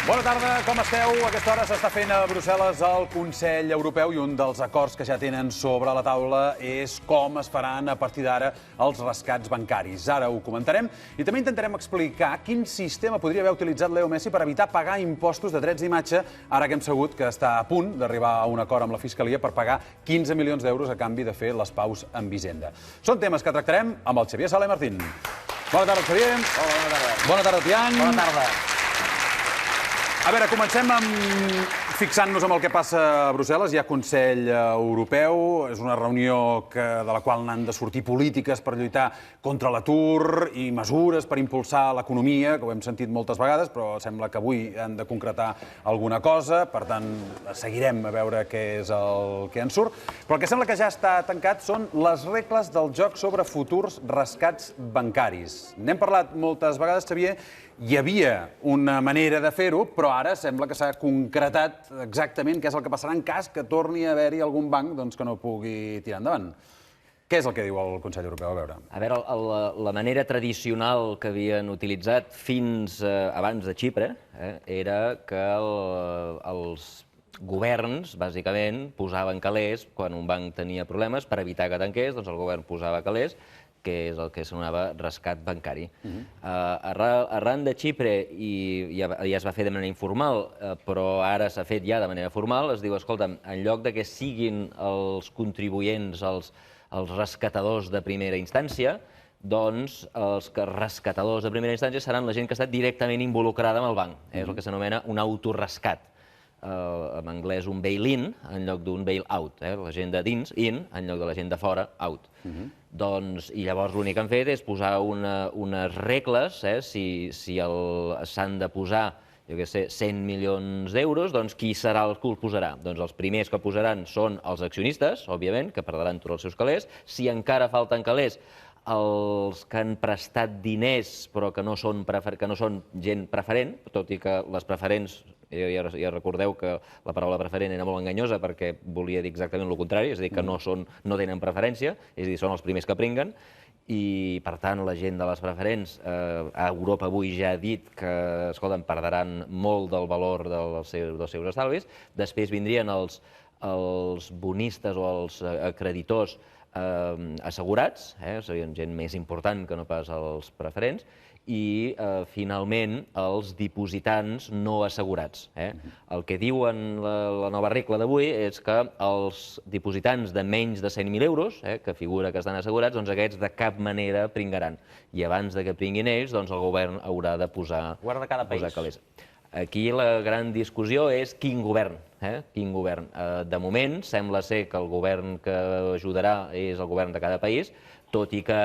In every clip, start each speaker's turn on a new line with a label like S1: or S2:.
S1: Bona tarda, com esteu? A aquesta hora s'està fent a Brussel·les el Consell Europeu i un dels acords que ja tenen sobre la taula és com es faran a partir d'ara els rescats bancaris. Ara ho comentarem i també intentarem explicar quin sistema podria haver utilitzat Leo Messi per evitar pagar impostos de drets d'imatge, ara que hem sabut que està a punt d'arribar a un acord amb la Fiscalia per pagar 15 milions d'euros a canvi de fer les paus amb Hisenda. Són temes que tractarem amb el Xavier Sala i Martín. Bona tarda, Xavier.
S2: Hola, bona tarda.
S1: Bona tarda, Tian.
S2: Bona tarda.
S1: A veure, comencem fixant-nos en el que passa a Brussel·les. Hi ha Consell Europeu, és una reunió de la qual n'han de sortir polítiques per lluitar contra l'atur i mesures per impulsar l'economia, que ho hem sentit moltes vegades, però sembla que avui han de concretar alguna cosa, per tant, seguirem a veure què és el que en surt. Però el que sembla que ja està tancat són les regles del joc sobre futurs rescats bancaris. N'hem parlat moltes vegades, Xavier. Hi havia una manera de fer-ho, però ara sembla que s'ha concretat exactament què és el que passarà en cas que torni a haver-hi algun banc que no pugui tirar endavant. Què és el que diu el Consell Europeu?
S2: A veure, la manera tradicional que havien utilitzat fins abans de Xipre era que els governs, bàsicament, posaven calés quan un banc tenia problemes per evitar que tanqués, doncs el govern posava calés, que és el que s'anomenava rescat bancari. Arran de Xipre, i ja es va fer de manera informal, però ara s'ha fet ja de manera formal, es diu, escolta'm, en lloc de que siguin els contribuents, els rescatadors de primera instància, doncs els rescatadors de primera instància seran la gent que ha estat directament involucrada amb el banc. És el que s'anomena un autorescat. En anglès un bail-in en lloc d'un bail-out. La gent de dins, in, en lloc de la gent de fora, out. Doncs, i llavors l'únic que han fet és posar unes regles, si s'han de posar, jo què sé, 100 milions d'euros, doncs qui serà el que els posarà? Doncs els primers que posaran són els accionistes, òbviament, que perdran tots els seus calés. Si encara falten calés, els que han prestat diners però que no són gent preferent, tot i que les preferents, ja recordeu que la paraula preferent era molt enganyosa perquè volia dir exactament el contrari, és a dir, que no tenen preferència, és a dir, són els primers que pringuen, i per tant la gent de les preferents a Europa avui ja ha dit que, escolta'm, perdran molt del valor dels seus estalvis. Després vindrien els bonistes o els creditors assegurats, serien gent més important que no pas els preferents, i finalment els dipositants no assegurats. El que diuen la nova regla d'avui és que els dipositants de menys de 100.000 euros, que figura que estan assegurats, doncs aquests de cap manera pringaran. I abans que pringuin ells, doncs el govern haurà de posar calés. Aquí la gran discussió és quin govern. De moment sembla ser que el govern que ajudarà és el govern de cada país, tot i que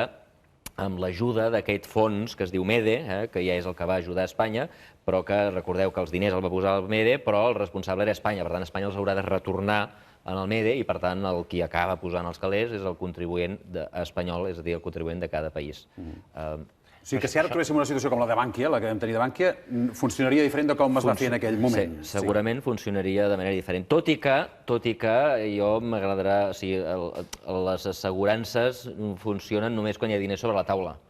S2: amb l'ajuda d'aquest fons que es diu MEDE, que ja és el que va ajudar a Espanya, però que recordeu que els diners els va posar el MEDE, però el responsable era Espanya. Per tant, Espanya els haurà de retornar en el MEDE i, per tant, el qui acaba posant els calés és el contribuent espanyol, és a dir, el contribuent de cada país.
S1: O sigui que si ara trobéssim una situació com la de Bankia, la que vam tenir de Bankia, funcionaria diferent de com es va fer en aquell moment.
S2: Sí, segurament funcionaria de manera diferent. Tot i que jo m'agradarà... O sigui, les assegurances funcionen només quan hi ha diners sobre la taula.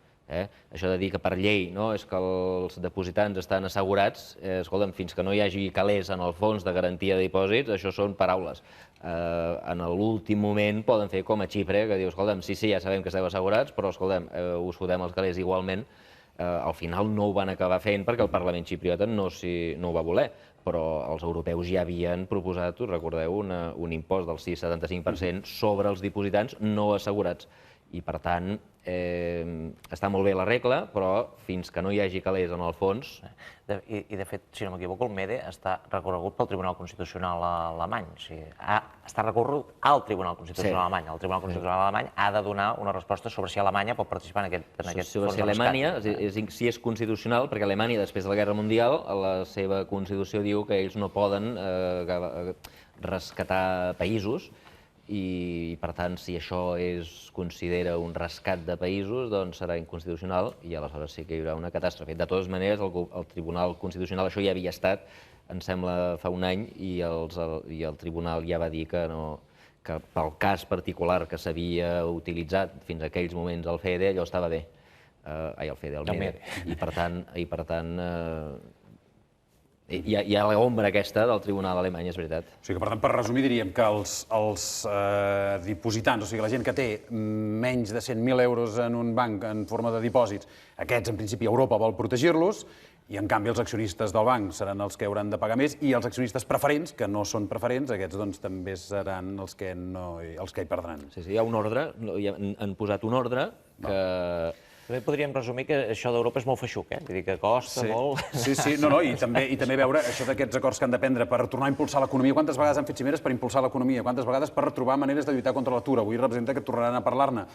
S2: Això de dir que per llei és que els depositants estan assegurats, escolta'm, fins que no hi hagi calés en el fons de garantia de dipòsits, això són paraules. En l'últim moment poden fer com a Xipre, que diu, escolta'm, sí, ja sabem que esteu assegurats, però, escolta'm, us fotem els calés igualment. Al final no ho van acabar fent perquè el Parlament xipriota no ho va voler, però els europeus ja havien proposat, us recordeu, un impost del 6,75% sobre els dipositants no assegurats. I, per tant, està molt bé la regla, però fins que no hi hagi calés en el fons...
S3: I, de fet, si no m'equivoco, el MEDE està recorregut pel Tribunal Constitucional alemany. Està recorregut al Tribunal Constitucional alemany. El Tribunal Constitucional alemany ha de donar una resposta sobre si Alemanya pot participar en aquest fons de rescat.
S2: Si Alemanya, si és constitucional, perquè Alemanya, després de la Guerra Mundial, la seva Constitució diu que ells no poden rescatar països, i, per tant, si això es considera un rescat de països, doncs serà inconstitucional i aleshores sí que hi haurà una catàstrofe. De totes maneres, el Tribunal Constitucional, això ja havia estat, em sembla, fa un any, i el Tribunal ja va dir que pel cas particular que s'havia utilitzat fins a aquells moments el FEDE, allò estava bé. El FEDE, el MEDE. I, per tant, Hi ha l'ombra aquesta del tribunal alemany, és veritat.
S1: O sigui que, per tant, per resumir, diríem que els dipositants, o sigui, la gent que té menys de 100.000 euros en un banc en forma de dipòsits, aquests, en principi, Europa vol protegir-los, i, en canvi, els accionistes del banc seran els que hauran de pagar més, i els accionistes preferents, que no són preferents, aquests doncs, també seran els que hi perdran.
S2: Sí, hi ha un ordre, han posat un ordre que...
S3: També podríem resumir que això d'Europa és molt feixuc, Vull dir que costa molt...
S1: Sí, i també veure això d'aquests acords que han de prendre per tornar a impulsar l'economia. Quantes vegades han fet cimeres per impulsar l'economia? Quantes vegades per trobar maneres de lluitar contra l'atur? Avui representa que tornaran a parlar-ne.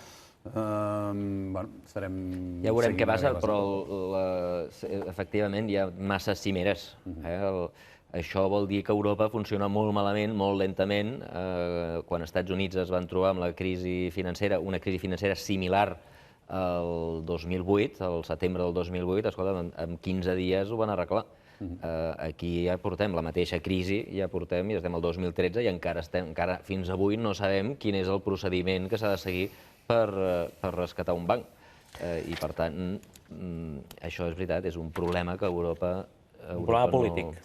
S1: Estarem...
S2: Ja veurem què passa, però efectivament hi ha massa cimeres. Això vol dir que Europa funciona molt malament, molt lentament. Quan els Estats Units es van trobar amb la crisi financera, una crisi financera similar el 2008, al setembre del 2008, escolta, en 15 dies ho van arreglar. Aquí ja portem la mateixa crisi, ja estem al 2013 i encara fins avui no sabem quin és el procediment que s'ha de seguir per rescatar un banc. I, per tant, això és veritat, és un problema que Europa...
S3: Un problema polític.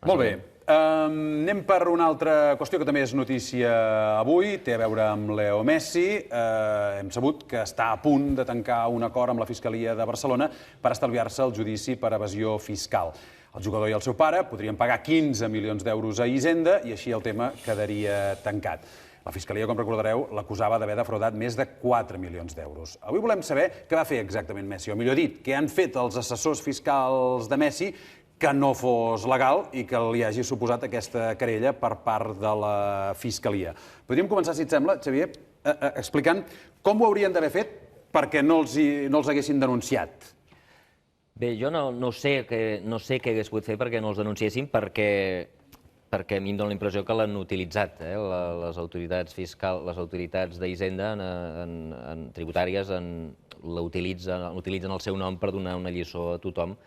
S1: Molt bé. Anem per una altra qüestió que també és notícia avui, té a veure amb Leo Messi. Hem sabut que està a punt de tancar un acord amb la Fiscalia de Barcelona per estalviar-se el judici per evasió fiscal. El jugador i el seu pare podrien pagar 15 milions d'euros a Hisenda i així el tema quedaria tancat. La Fiscalia, com recordareu, l'acusava d'haver defraudat més de 4 milions d'euros. Avui volem saber què va fer exactament Messi, o millor dit, què han fet els assessors fiscals de Messi que no fos legal i que li hagi suposat aquesta querella per part de la Fiscalia. Podríem començar, si et sembla, Xavier, explicant com ho haurien d'haver fet perquè no els haguessin denunciat.
S2: Bé, jo no sé què hagués pogut fer perquè no els denunciessin, perquè a mi em dóna la impressió que l'han utilitzat. Les autoritats fiscals, les autoritats d'Hisenda tributàries utilitzen el seu nom per donar una lliçó a tothom.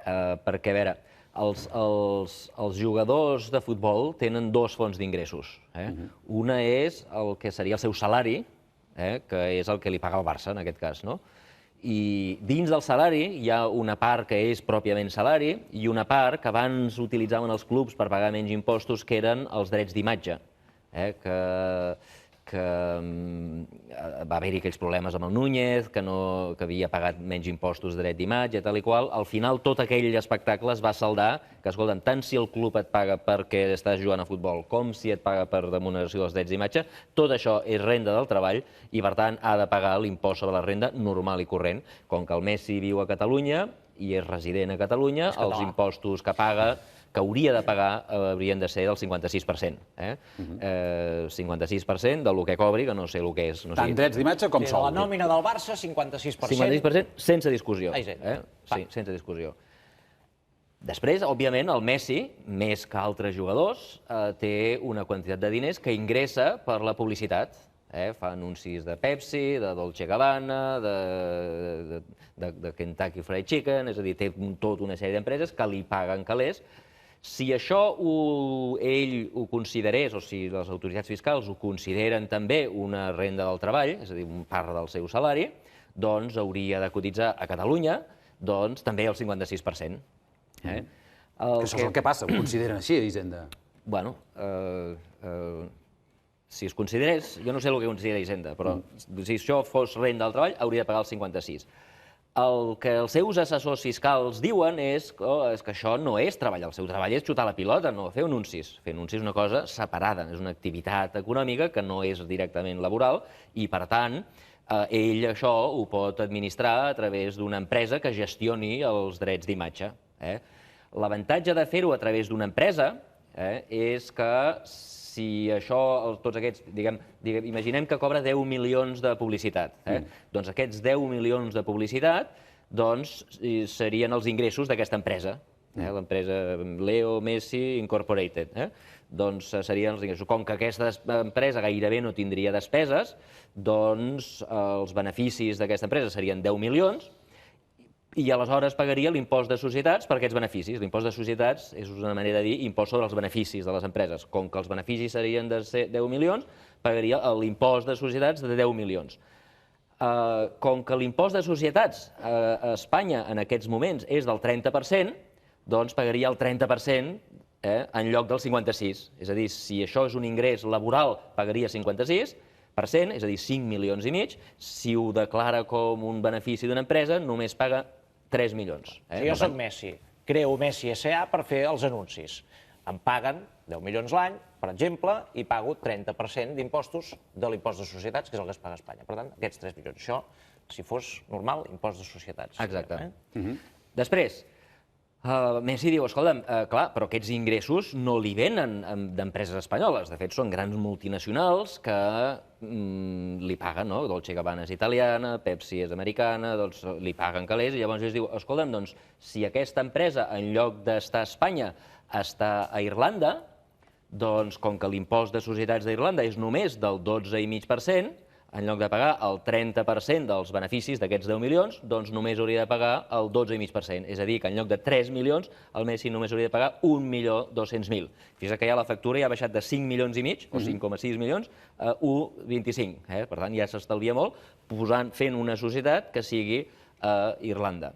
S2: Perquè, a veure, els jugadors de futbol tenen dues fonts d'ingressos. Una és el que seria el seu salari, que és el que li paga el Barça, en aquest cas, no? I dins del salari hi ha una part que és pròpiament salari i una part que abans utilitzaven els clubs per pagar menys impostos, que eren els drets d'imatge, que va haver-hi aquells problemes amb el Núñez, que havia pagat menys impostos de dret d'imatge, tal i qual. Al final, tot aquell espectacle es va saldar que, escolta'm, tant si el club et paga perquè estàs jugant a futbol com si et paga per remuneració dels drets d'imatge, tot això és renda del treball i, per tant, ha de pagar l'impost sobre la renda normal i corrent. Com que el Messi viu a Catalunya i és resident a Catalunya, els impostos que paga, que hauria de pagar, haurien de ser del 56%. 56% del que cobri, que no sé el que és.
S1: Tant drets d'imatge com sou.
S3: La nòmina del Barça, 56%.
S2: 56% sense discussió. Sí, sense discussió. Després, òbviament, el Messi, més que altres jugadors, té una quantitat de diners que ingressa per la publicitat. Fa anuncis de Pepsi, de Dolce Gabbana, de Kentucky Fried Chicken, és a dir, té tota una sèrie d'empreses que li paguen calés. Si això ell ho considerés, o si les autoritats fiscals ho consideren també una renda del treball, és a dir, part del seu salari, doncs hauria de cotitzar a Catalunya també el 56%.
S1: Això és el que passa, ho consideren així, a Hisenda.
S2: Bueno, si es considerés, jo no sé el que considera Hisenda, però si això fos renda del treball, hauria de pagar el 56%. El que els seus assessors fiscals diuen és que això no és treball. El seu treball és xutar la pilota, no fer anuncis. Fer anuncis és una cosa separada, és una activitat econòmica que no és directament laboral i, per tant, ell això ho pot administrar a través d'una empresa que gestioni els drets d'imatge. L'avantatge de fer-ho a través d'una empresa és que si això, tots aquests, imaginem que cobra 10 milions de publicitat. Doncs aquests 10 milions de publicitat serien els ingressos d'aquesta empresa, l'empresa Leo Messi Incorporated. Doncs serien els ingressos. Com que aquesta empresa gairebé no tindria despeses, doncs els beneficis d'aquesta empresa serien 10 milions i aleshores pagaria l'impost de societats per aquests beneficis. L'impost de societats és una manera de dir impost sobre els beneficis de les empreses. Com que els beneficis serien de 10 milions, pagaria l'impost de societats de 10 milions. Com que l'impost de societats a Espanya en aquests moments és del 30%, doncs pagaria el 30% en lloc del 56%. És a dir, si això és un ingrés laboral, pagaria 56%, és a dir, 5 milions i mig. Si ho declara com un benefici d'una empresa, només paga 3 milions.
S4: Jo soc Messi, creo Messi S.A. per fer els anuncis. Em paguen 10 milions l'any, per exemple, i pago 30% d'impostos de l'impost de societats, que és el que es paga a Espanya. Per tant, aquests 3 milions. Això, si fos normal, impost de societats.
S2: Exacte. Després, Messi diu, escolta'm, clar, però aquests ingressos no li venen d'empreses espanyoles. De fet, són grans multinacionals que li paguen, no? Dolce & Gabbana és italiana, Pepsi és americana, doncs li paguen calés, i llavors es diu, escolta'm, doncs, si aquesta empresa, en lloc d'estar a Espanya, està a Irlanda, doncs, com que l'impost de societats d'Irlanda és només del 12,5%, en lloc de pagar el 30% dels beneficis d'aquests 10 milions, doncs només hauria de pagar el 12,5%. És a dir, que en lloc de 3 milions, el Messi només hauria de pagar 1.200.000. Fixa't que ja la factura ja ha baixat de 5 milions i mig, o 5,6 milions, a 1,25. Per tant, ja s'estalvia molt fent una societat que sigui a Irlanda.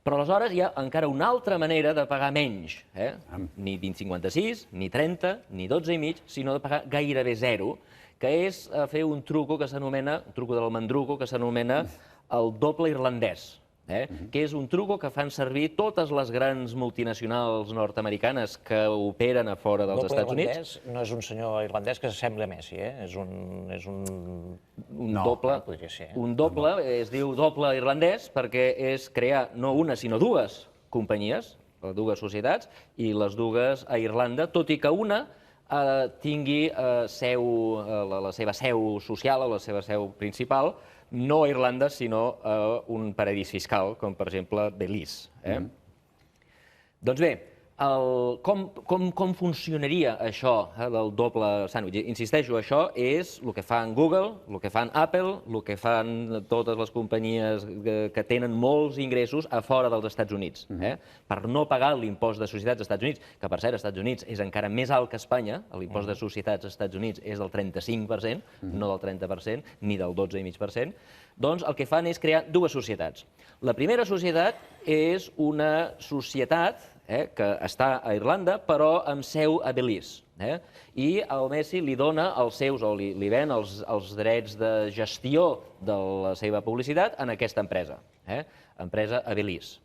S2: Però aleshores hi ha encara una altra manera de pagar menys. Ni 20,56, ni 30, ni 12,5, sinó de pagar gairebé zero, que és fer un truco que s'anomena, un truco del mandruco, que s'anomena el doble irlandès, que és un truco que fan servir totes les grans multinacionals nord-americanes que operen a fora dels Estats Units.
S4: Doble irlandès no és un senyor irlandès que s'assembli a Messi, és un...
S2: doble, un doble, es diu doble irlandès perquè és crear no una sinó dues companyies, dues societats, i les dues a Irlanda, tot i que una tingui la seva seu social o la seva seu principal, no a Irlanda, sinó a un paradís fiscal, com per exemple Belize. Doncs bé, com funcionaria això del doble sàndwich? Insisteixo, això és el que fan Google, el que fan Apple, el que fan totes les companyies que tenen molts ingressos a fora dels Estats Units, per no pagar l'impost de societats als Estats Units, que per cert, als Estats Units és encara més alt que a Espanya, l'impost de societats als Estats Units és del 35%, no del 30%, ni del 12,5%, doncs el que fan és crear dues societats. La primera societat és una societat que està a Irlanda, però amb seu a Belize. I el Messi li dona els seus, o li ven els drets de gestió de la seva publicitat en aquesta empresa, empresa a Belize.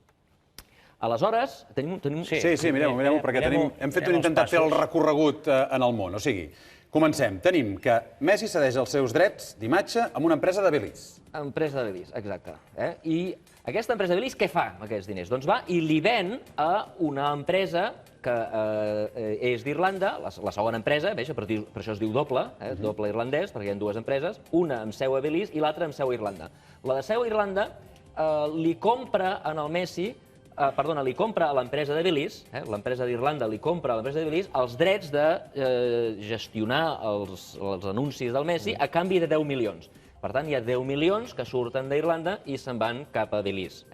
S2: Aleshores, tenim...
S1: Sí, mirem-ho, perquè hem intentat fer el recorregut en el món. O sigui, comencem. Tenim que Messi cedeix els seus drets d'imatge amb una empresa de Belize.
S2: Empresa de Belize, exacte. I aquesta empresa de Belize què fa amb aquests diners? Doncs va i li ven a una empresa que és d'Irlanda, la segona empresa, per això es diu doble, doble irlandès, perquè hi ha dues empreses, una amb seu a Belize i l'altra amb seu a Irlanda. La de seu a Irlanda li compra al Messi, perdona, li compra a l'empresa de Belize, l'empresa d'Irlanda li compra a l'empresa de Belize els drets de gestionar els anuncis del Messi a canvi de 10 milions. Per tant, hi ha 10 milions que surten d'Irlanda i se'n van cap a Belize.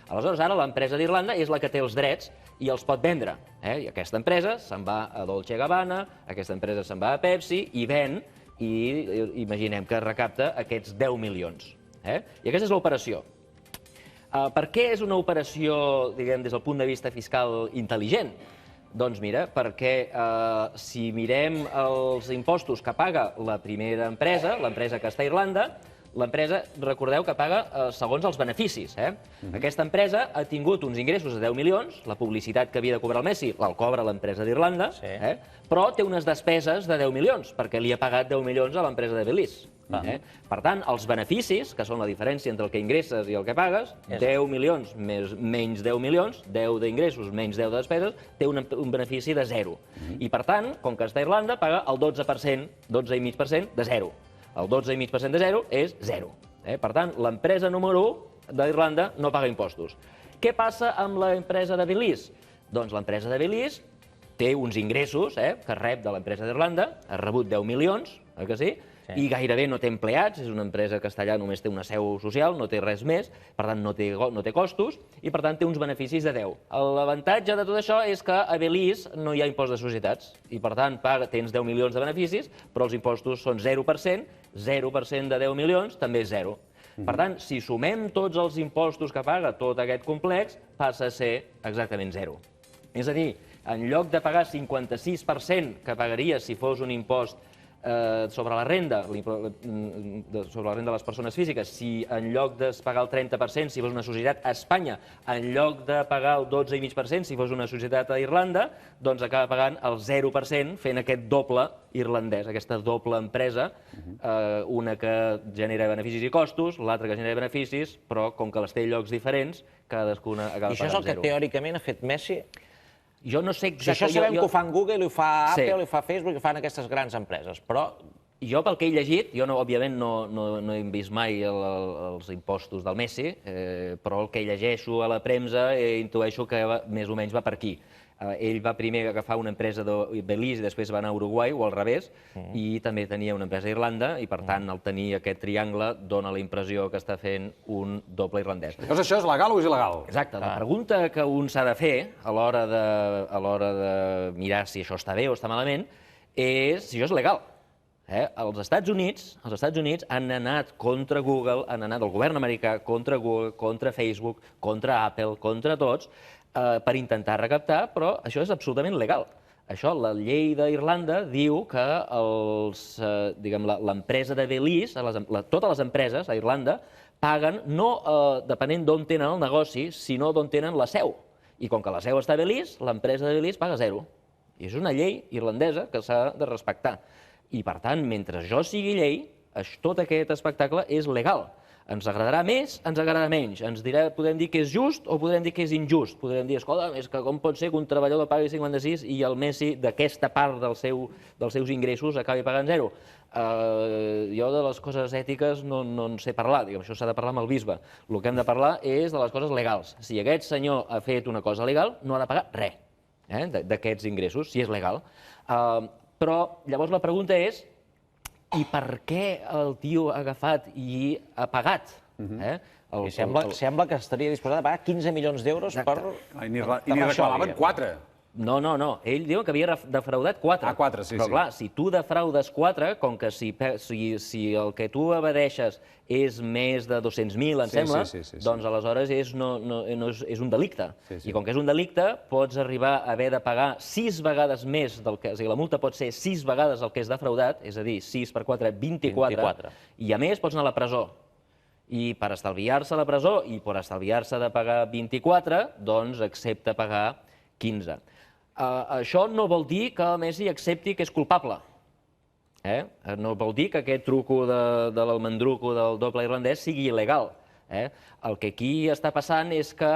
S2: Aleshores, ara l'empresa d'Irlanda és la que té els drets i els pot vendre. I aquesta empresa se'n va a Dolce & Gabbana, aquesta empresa se'n va a Pepsi i ven, i imaginem que recapta aquests 10 milions. I aquesta és l'operació. Per què és una operació, diguem, des del punt de vista fiscal intel·ligent? Doncs mira, perquè si mirem els impostos que paga la primera empresa, l'empresa que està a Irlanda, l'empresa, recordeu que paga segons els beneficis. Aquesta empresa ha tingut uns ingressos de 10 milions, la publicitat que havia de cobrar el Messi el cobra l'empresa d'Irlanda, però té unes despeses de 10 milions, perquè li ha pagat 10 milions a l'empresa de Belize. Per tant, els beneficis, que són la diferència entre el que ingresses i el que pagues, 10 milions menys 10 milions, 10 d'ingressos menys 10 de despeses, té un benefici de 0. I per tant, com que està a Irlanda, paga el 12%, 12,5% de 0. El 12,5% de 0 és 0. Per tant, l'empresa número 1 d'Irlanda no paga impostos. Què passa amb l'empresa de Belize? Doncs l'empresa de Belize té uns ingressos que rep de l'empresa d'Irlanda, ha rebut 10 milions, que sí? I gairebé no té empleats, és una empresa que està allà, només té una seu social, no té res més, per tant no té costos, i per tant té uns beneficis de 10. L'avantatge de tot això és que a Belize no hi ha impost de societats, i per tant tens 10 milions de beneficis, però els impostos són 0%, 0% de 10 milions també és 0. Per tant, si sumem tots els impostos que paga tot aquest complex, passa a ser exactament zero. És a dir, en lloc de pagar 56% que pagaria si fos un impost sobre la renda, sobre la renda de les persones físiques, si en lloc de pagar el 30% si fos una societat a Espanya, en lloc de pagar el 12,5% si fos una societat a Irlanda, doncs acaba pagant el 0% fent aquest doble irlandès, aquesta doble empresa, una que genera beneficis i costos, l'altra que genera beneficis, però com que les té llocs diferents, cadascuna acaba
S4: I això és
S2: pagant
S4: el que
S2: zero.
S4: teòricament ha fet Messi?
S2: Jo no sé
S4: Si això sabem que ho fan Google, ho fa
S2: Sí.
S4: Apple, ho fa Facebook, ho fan aquestes grans empreses, però
S2: Jo, pel que he llegit, jo òbviament no he vist mai els impostos del Messi, però el que llegeixo a la premsa intueixo que més o menys va per aquí. Ell va primer agafar una empresa de Belize i després va anar a Uruguai, o al revés, i també tenia una empresa a Irlanda, i per tant, al tenir aquest triangle, dona la impressió que està fent un doble irlandès.
S1: Llavors, això és legal o és il·legal?
S2: Exacte. La pregunta que un s'ha de fer a l'hora de mirar si això està bé o està malament és si això és legal. Els Estats Units han anat contra Google, han anat el govern americà contra Google, contra Facebook, contra Apple, contra tots, per intentar recaptar, però això és absolutament legal. Això, la llei d'Irlanda diu que l'empresa de Belize, totes les empreses a Irlanda, paguen no depenent d'on tenen el negoci, sinó d'on tenen la seu. I com que la seu està a Belize, l'empresa de Belize paga zero. I és una llei irlandesa que s'ha de respectar. I, per tant, mentre això sigui llei, tot aquest espectacle és legal. Ens agradarà més, ens agradarà menys. Podem dir que és just o podem dir que és injust. Podem dir, escolta, és que com pot ser que un treballador pagui 56 i el Messi d'aquesta part dels seus ingressos acabi pagant zero? Jo de les coses ètiques no en sé parlar, això s'ha de parlar amb el bisbe. El que hem de parlar és de les coses legals. Si aquest senyor ha fet una cosa legal, no ha de pagar res d'aquests ingressos, si és legal. Però llavors la pregunta és, i per què el tio ha agafat i ha pagat?
S4: I sembla que estaria disposat a pagar 15 milions d'euros per...
S1: I ni reclamaven 4.
S2: No. Ell diu que havia defraudat 4.
S1: 4, sí.
S2: Però clar, si tu defraudes 4, com que si el que tu evadeixes és més de 200.000, em sembla, doncs aleshores és un delicte. I com que és un delicte, pots arribar a haver de pagar 6 vegades més del que... O sigui, la multa pot ser 6 vegades el que és defraudat, és a dir, 6 per 4, 24, i a més pots anar a la presó. I per estalviar-se la presó i per estalviar-se de pagar 24, doncs accepta pagar 15. Això no vol dir que Messi accepti que és culpable. No vol dir que aquest truco de l'almendruco del doble irlandès sigui il·legal. El que aquí està passant és que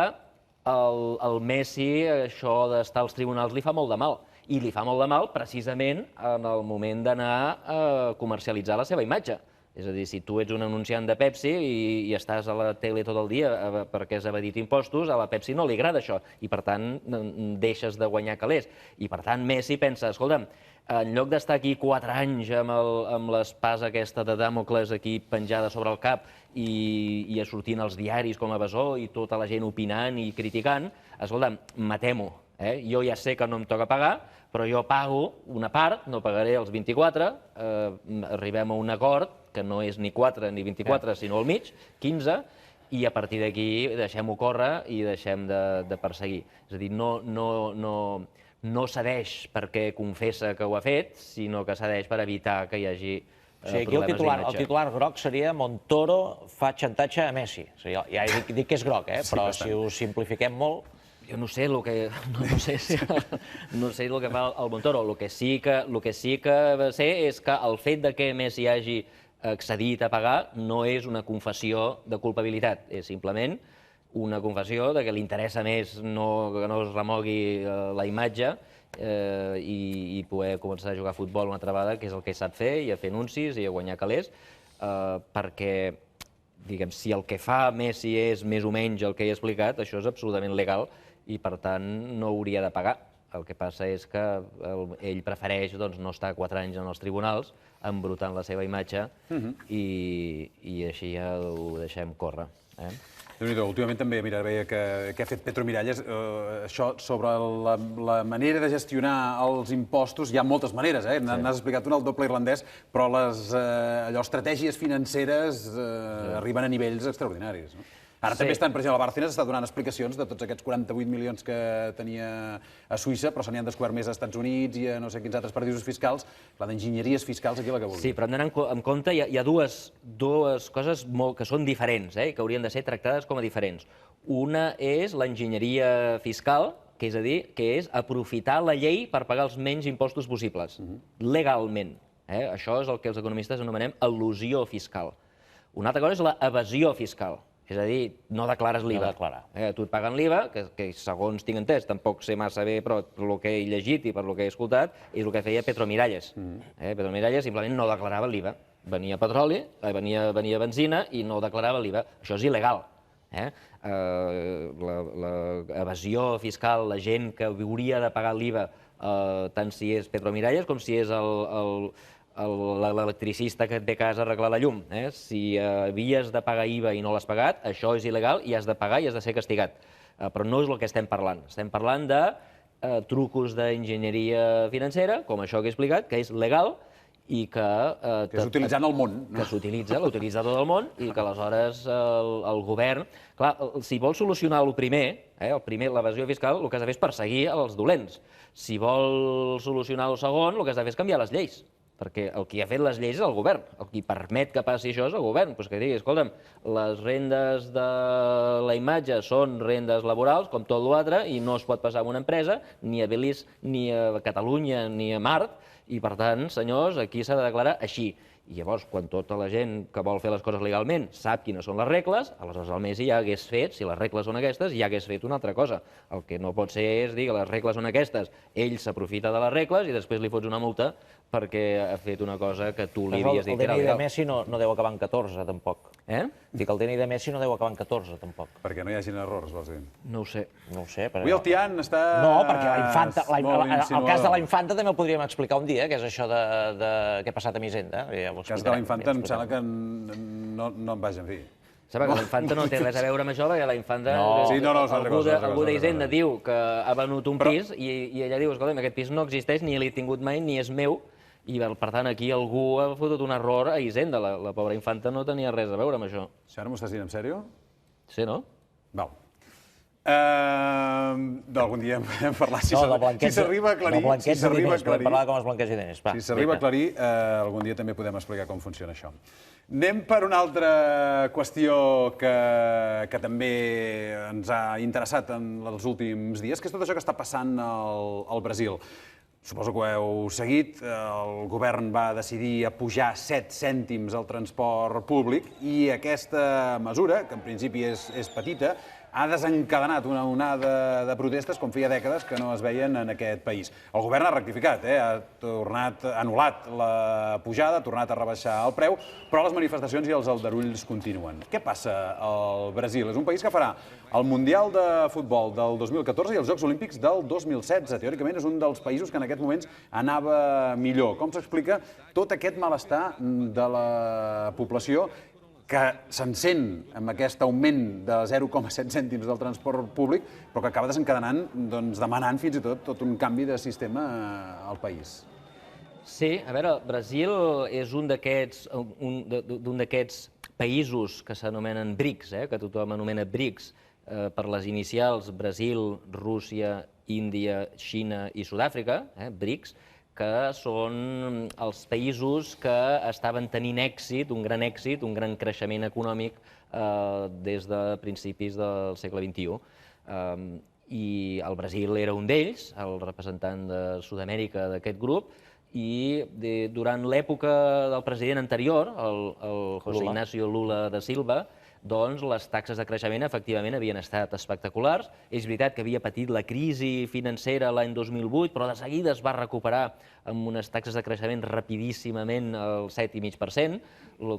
S2: al Messi això d'estar als tribunals li fa molt de mal. I li fa molt de mal precisament en el moment d'anar a comercialitzar la seva imatge. És a dir, si tu ets un anunciant de Pepsi i estàs a la tele tot el dia perquè has evadit impostos, a la Pepsi no li agrada això i, per tant, deixes de guanyar calés. I, per tant, Messi pensa, escolta'm, en lloc d'estar aquí 4 anys amb l'espasa aquesta de Dàmocles aquí penjada sobre el cap i sortint als diaris com a besó i tota la gent opinant i criticant, escolta'm, matem-ho. Jo ja sé que no em toca pagar, però jo pago una part, no pagaré els 24, arribem a un acord, que no és ni 4 ni 24, sinó al mig, 15, i a partir d'aquí deixem-ho córrer i deixem de perseguir. És a dir, no cedeix perquè confessa que ho ha fet, sinó que cedeix per evitar que hi hagi problemes d'imatge.
S4: El titular groc seria Montoro fa xantatge a Messi. Ja dic que és groc, però si ho simplifiquem molt...
S2: Jo no sé el que fa el Montoro. El que sí que sé és que el fet que Messi hagi accedit a pagar no és una confessió de culpabilitat, és simplement una confessió que li interessa més que no es remogui la imatge i poder començar a jugar a futbol una altra vegada, que és el que sap fer, i a fer anuncis i a guanyar calés, perquè, diguem, si el que fa Messi és més o menys el que he explicat, això és absolutament legal i, per tant, no hauria de pagar. El que passa és que ell prefereix no estar 4 anys en els tribunals embrutant la seva imatge i així ja ho deixem córrer.
S1: Déu-n'hi-do, últimament també, mira, veia que ha fet Petromiralles, això sobre la manera de gestionar els impostos, hi ha moltes maneres, n'has explicat una, el doble irlandès, però les estratègies financeres arriben a nivells extraordinaris. Ara també estan, per exemple, Bárcenas està donant explicacions de tots aquests 48 milions que tenia a Suïssa, però se n'hi han descobert més als Estats Units i a no sé quins altres paradisos fiscals. La d'enginyeries fiscals, aquí la que vulgui.
S2: Sí, però hem d'anar en compte, hi ha dues coses que són diferents, que haurien de ser tractades com a diferents. Una és l'enginyeria fiscal, que és a dir, que és aprofitar la llei per pagar els menys impostos possibles, legalment. Això és el que els economistes anomenem elusió fiscal. Una altra cosa és l'evasió fiscal. És a dir, no declares l'IVA. Tu et paguen l'IVA, que segons tinc entès, tampoc sé massa bé, però per el que he llegit i per el que he escoltat, és el que feia Petromiralles. Petromiralles simplement no declarava l'IVA. Venia petroli, venia benzina i no declarava l'IVA. Això és il·legal. L'evasió fiscal, la gent que hauria de pagar l'IVA, tant si és Petromiralles com si és l'electricista que et ve a casa a arreglar la llum. Si havies de pagar IVA i no l'has pagat, això és il·legal i has de pagar i has de ser castigat. Però no és el que estem parlant. Estem parlant de trucos d'enginyeria financera, com això que he explicat, que és legal i que...
S1: Que és utilitzant el món.
S2: Que s'utilitza, l'utilitza tot el món, i que aleshores el govern... Clar, si vol solucionar el primer, l'evasió fiscal, el que has de fer és perseguir els dolents. Si vol solucionar el segon, el que has de fer és canviar les lleis. Perquè el qui ha fet les lleis és el govern. El qui permet que passi això és el govern. Doncs que digui, escolta'm, les rendes de la imatge són rendes laborals, com tot l'altre, i no es pot passar a una empresa, ni a Belize, ni a Catalunya, ni a Mart, i per tant, senyors, aquí s'ha de declarar així. I llavors, quan tota la gent que vol fer les coses legalment sap quines són les regles, aleshores el Messi ja hagués fet, si les regles són aquestes, ja hagués fet una altra cosa. El que no pot ser és dir que les regles són aquestes, ell s'aprofita de les regles i després li fots una multa perquè ha fet una cosa que tu li havies dit que era
S4: legal. El DNI de Messi no deu acabar en 14, tampoc. Dic, el DNI de Messi no deu acabar en 14, tampoc.
S1: Perquè no hi hagin errors, vols dir?
S2: No ho sé.
S4: No ho sé, però...
S1: Avui el Tian està...
S4: No, perquè la infanta, el cas de la infanta també el podríem explicar un dia, que és això que ha passat a Misenda.
S1: El cas de la infanta em sembla que no em vaja, en fi.
S2: Sembla que la infanta no té res a veure amb això, perquè la infanta...
S1: Algú
S2: d'Hisenda diu que ha venut un pis i ella diu, escolta'm, aquest pis no existeix, ni l'he tingut mai, ni és meu, i per tant aquí algú ha fotut un error a Hisenda. La pobra infanta no tenia res a veure amb això.
S1: Si ara m'ho estàs dient en sèrio?
S2: Sí, no?
S1: Val. Algun dia hem parlat, si s'arriba a aclarir...
S4: No, blanqueig de diners, podem parlar com els blanqueig de diners.
S1: Si s'arriba a aclarir, algun dia també podem explicar com funciona això. Anem per una altra qüestió que també ens ha interessat en els últims dies, que és tot això que està passant al Brasil. Suposo que ho heu seguit, el govern va decidir apujar 7 cèntims al transport públic i aquesta mesura, que en principi és petita, ha desencadenat una onada de protestes com feia dècades que no es veien en aquest país. El govern ha rectificat, ha anul·lat la pujada, ha tornat a rebaixar el preu, però les manifestacions i els aldarulls continuen. Què passa al Brasil? És un país que farà el Mundial de Futbol del 2014 i els Jocs Olímpics del 2016. Teòricament és un dels països que en aquests moments anava millor. Com s'explica tot aquest malestar de la població que s'encén amb aquest augment de 0,7 cèntims del transport públic, però que acaba desencadenant, demanant fins i tot un canvi de sistema al país.
S2: Sí, a veure, Brasil és un d'aquests països que s'anomenen BRICS, que tothom anomena BRICS, per les inicials Brasil, Rússia, Índia, Xina i Sud-àfrica, BRICS, que són els països que estaven tenint èxit, un gran creixement econòmic des de principis del segle XXI. I el Brasil era un d'ells, el representant de Sud-amèrica d'aquest grup, i durant l'època del president anterior, el José Ignacio Lula da Silva, doncs les taxes de creixement efectivament havien estat espectaculars. És veritat que havia patit la crisi financera l'any 2008, però de seguida es va recuperar amb unes taxes de creixement rapidíssimament al 7,5%,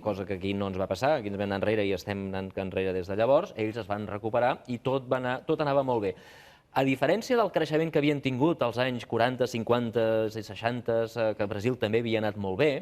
S2: cosa que aquí no ens va passar, aquí ens vam anar enrere i estem anant enrere des de llavors. Ells es van recuperar i tot anava molt bé. A diferència del creixement que havien tingut als anys 40, 50 i 60, que a Brasil també havia anat molt bé,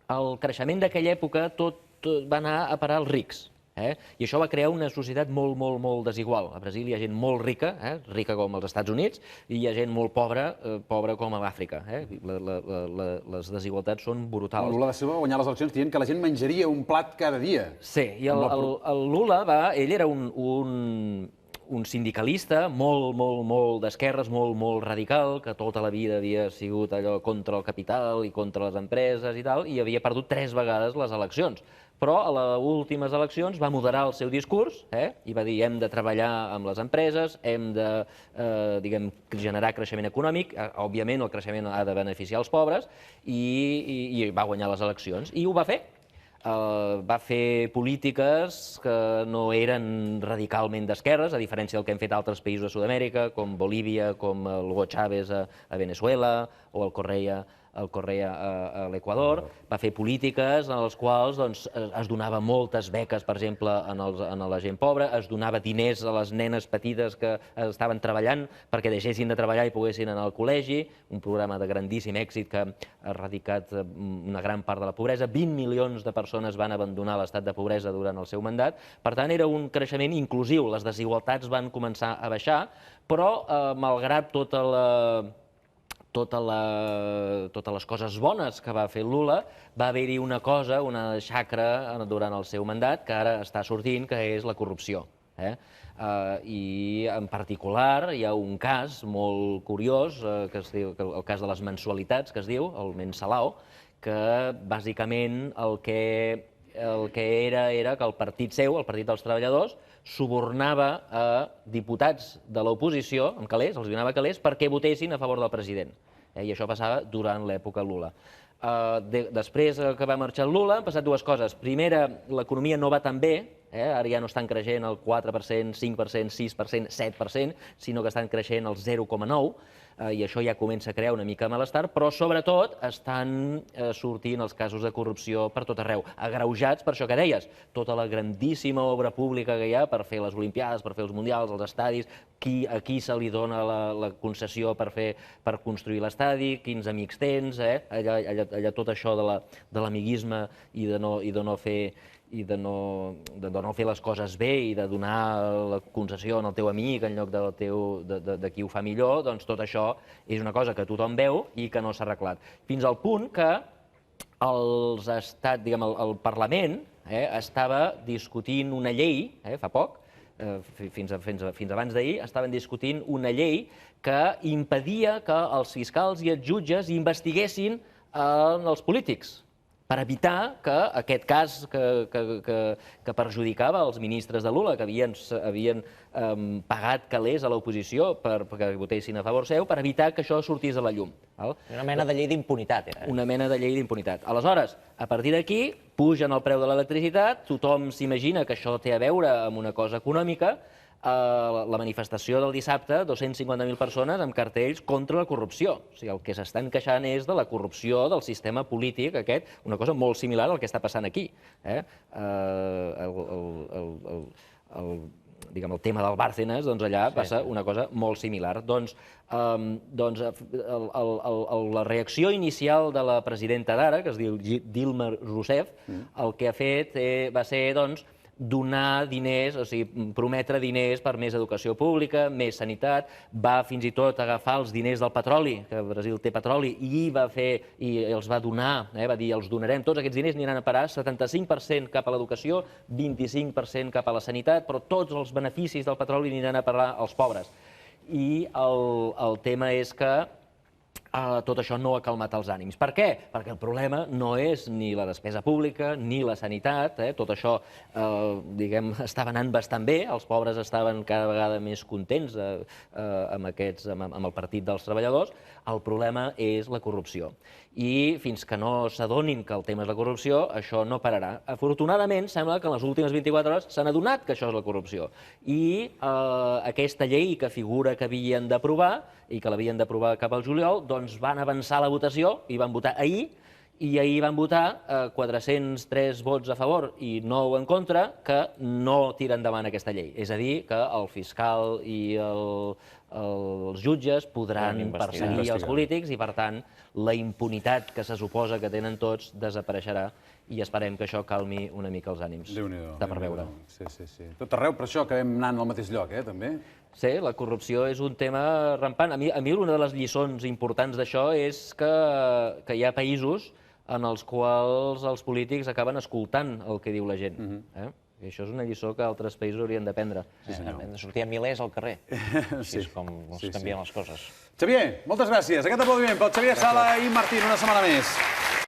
S2: el creixement d'aquella època tot va anar a parar als rics. I això va crear una societat molt, molt, molt desigual. A Brasil hi ha gent molt rica, rica com als Estats Units, i hi ha gent molt pobra, pobra com a l'Àfrica. Les desigualtats són brutals.
S1: Lula da Silva va guanyar les eleccions dient que la gent menjaria un plat cada dia.
S2: Sí, i el Lula, ell era un sindicalista molt d'esquerres, molt radical, que tota la vida havia sigut allò contra el capital i contra les empreses i tal, i havia perdut 3 vegades les eleccions. Però a les últimes eleccions va moderar el seu discurs i va dir hem de treballar amb les empreses, hem de generar creixement econòmic, òbviament el creixement ha de beneficiar els pobres, i va guanyar les eleccions. I ho va fer. Va fer polítiques que no eren radicalment d'esquerres, a diferència del que han fet altres països de Sud-amèrica, com Bolívia, com el Hugo Chávez a Venezuela, o el Correa a l'Equador. Va fer polítiques en les quals es donava moltes beques, per exemple, a la gent pobra, es donava diners a les nenes petites que estaven treballant perquè deixessin de treballar i poguessin anar al col·legi, un programa de grandíssim èxit que ha erradicat una gran part de la pobresa. 20 milions de persones van abandonar l'estat de pobresa durant el seu mandat. Per tant, era un creixement inclusiu. Les desigualtats van començar a baixar, però malgrat totes les coses bones que va fer Lula, va haver-hi una cosa, una xacra durant el seu mandat, que ara està sortint, que és la corrupció. I en particular hi ha un cas molt curiós, que es diu el cas de les mensualitats, que es diu, el Mensalao, que bàsicament el que era que el partit seu, el Partit dels Treballadors, subornava a diputats de l'oposició, amb calés, els donava calés, perquè votessin a favor del president. I això passava durant l'època Lula. Després que va marxar Lula han passat 2 coses. Primera, l'economia no va tan bé, ara ja no estan creixent el 4%, 5%, 6%, 7%, sinó que estan creixent el 0,9%, i això ja comença a crear una mica de malestar, però sobretot estan sortint els casos de corrupció per tot arreu, agreujats per això que deies, tota la grandíssima obra pública que hi ha per fer les Olimpiades, per fer els Mundials, els estadis, a qui se li dona la concessió per construir l'estadi, quins amics tens, allà tot això de l'amiguisme i de no fer les coses bé i de donar la concessió al teu amic en lloc de qui ho fa millor, doncs tot això és una cosa que tothom veu i que no s'ha arreglat. Fins al punt que el Parlament estava discutint una llei, fa poc, fins abans d'ahir, estaven discutint una llei que impedia que els fiscals i els jutges investiguessin els polítics, per evitar que aquest cas que perjudicava els ministres de Lula, que havien pagat calés a l'oposició perquè votessin a favor seu, per evitar que això sortís a la llum.
S4: Una mena de llei d'impunitat, era.
S2: Una mena de llei d'impunitat. Aleshores, a partir d'aquí, pugen el preu de l'electricitat, tothom s'imagina que això té a veure amb una cosa econòmica. La manifestació del dissabte, 250.000 persones amb cartells contra la corrupció. O sigui, el que s'estan queixant és de la corrupció del sistema polític aquest, una cosa molt similar al que està passant aquí. El tema del Bárcenas, doncs allà passa una cosa molt similar. Doncs la reacció inicial de la presidenta d'ara, que es diu Dilma Rousseff, el que ha fet va ser, doncs, donar diners, o sigui, prometre diners per més educació pública, més sanitat, va fins i tot agafar els diners del petroli, que Brasil té petroli, i els va donar, va dir, els donarem, tots aquests diners aniran a parar, 75% cap a l'educació, 25% cap a la sanitat, però tots els beneficis del petroli aniran a parar als pobres. I el tema és que tot això no ha calmat els ànims. Per què? Perquè el problema no és ni la despesa pública ni la sanitat. Tot això, diguem, estava anant bastant bé, els pobres estaven cada vegada més contents amb el Partit dels Treballadors. El problema és la corrupció. I fins que no s'adonin que el tema és la corrupció, això no pararà. Afortunadament, sembla que en les últimes 24 hores s'han adonat que això és la corrupció. I aquesta llei que figura que havien d'aprovar, i que l'havien d'aprovar cap al juliol, doncs van avançar la votació i van votar ahir, I ahir van votar 403 vots a favor i 9 en contra que no tiren endavant aquesta llei. És a dir, que el fiscal i els jutges podran perseguir els polítics i, per tant, la impunitat que se suposa que tenen tots desapareixerà i esperem que això calmi una mica els ànims.
S1: Déu-n'hi-do.
S2: Està per veure.
S1: Sí, sí, sí. Tot arreu, per això acabem anant al mateix lloc, també.
S2: Sí, la corrupció és un tema rampant. A mi una de les lliçons importants d'això és que hi ha països en els quals els polítics acaben escoltant el que diu la gent. I això és una lliçó que altres països haurien d'aprendre.
S4: Hem de sortir a milers al carrer. Així és com es canvien les coses.
S1: Xavier, moltes gràcies. Aquest aplaudiment pel Xavier Sala i Martín una setmana més.